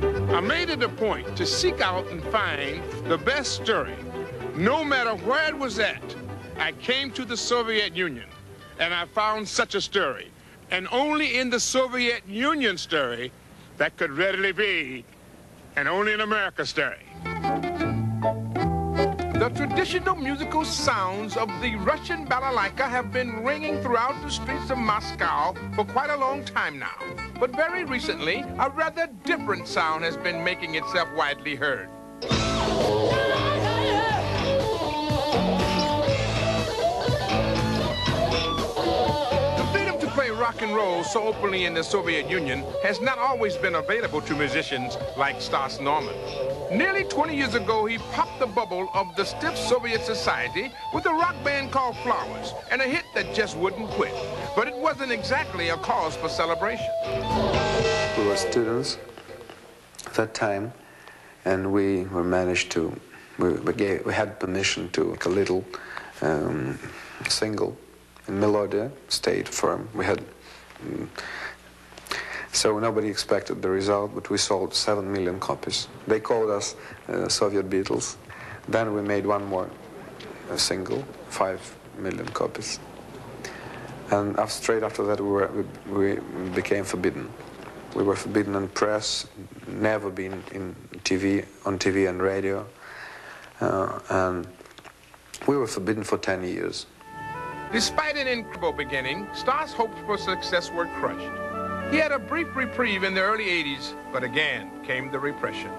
I made it a point to seek out and find the best story. No matter where it was at, I came to the Soviet Union, and I found such a story. And only in the Soviet Union story that could readily be an only in America story. The traditional musical sounds of the Russian balalaika have been ringing throughout the streets of Moscow for quite a long time now. But very recently, a rather different sound has been making itself widely heard. Rock and roll so openly in the Soviet Union has not always been available to musicians like Stas Namin. Nearly 20 years ago, he popped the bubble of the stiff Soviet society with a rock band called Flowers and a hit that just wouldn't quit. But it wasn't exactly a cause for celebration. We were students at that time, and we had permission to make a little single in Melodia, State Firm. We had, so nobody expected the result, but we sold 7 million copies. They called us Soviet Beatles. Then we made one more single, 5 million copies. And straight after that, we became forbidden. We were forbidden in press, never been on TV and radio, and we were forbidden for 10 years. Despite an incredible beginning, Stas' hopes for success were crushed. He had a brief reprieve in the early 80s, but again came the repression.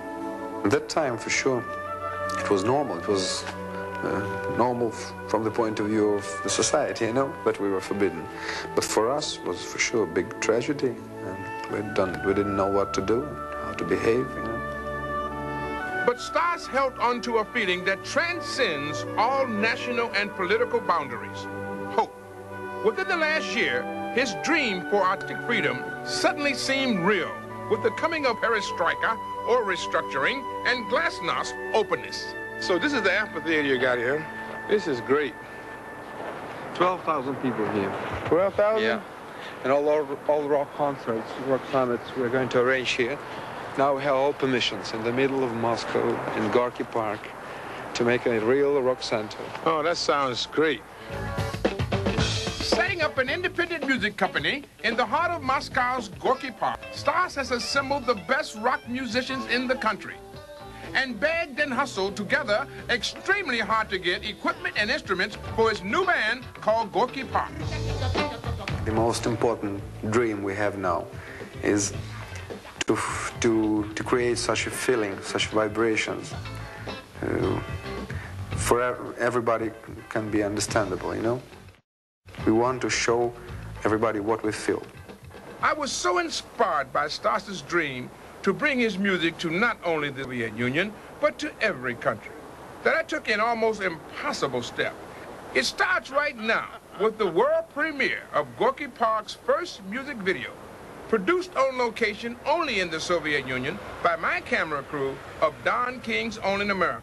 At that time, for sure, it was normal. It was normal from the point of view of the society, you know, but we were forbidden. But for us, it was for sure a big tragedy, and we didn't know what to do, how to behave, you know. But Stas held on to a feeling that transcends all national and political boundaries. Hope. Within the last year, his dream for artistic freedom suddenly seemed real with the coming of perestroika, or restructuring, and glasnost, openness. So this is the amphitheater you got here. This is great. 12,000 people here. 12,000? Yeah. And all rock concerts, rock summits we're going to arrange here. Now we have all permissions in the middle of Moscow, in Gorky Park, to make a real rock center. Oh, that sounds great. Setting up an independent music company in the heart of Moscow's Gorky Park, Stas has assembled the best rock musicians in the country and begged and hustled together extremely hard to get equipment and instruments for his new band called Gorky Park. The most important dream we have now is to create such a feeling, such vibrations, for everybody can be understandable, you know? We want to show everybody what we feel. I was so inspired by Stas's dream to bring his music to not only the Soviet Union, but to every country, that I took an almost impossible step. It starts right now with the world premiere of Gorky Park's first music video, produced on location only in the Soviet Union by my camera crew of Don King's Only in America.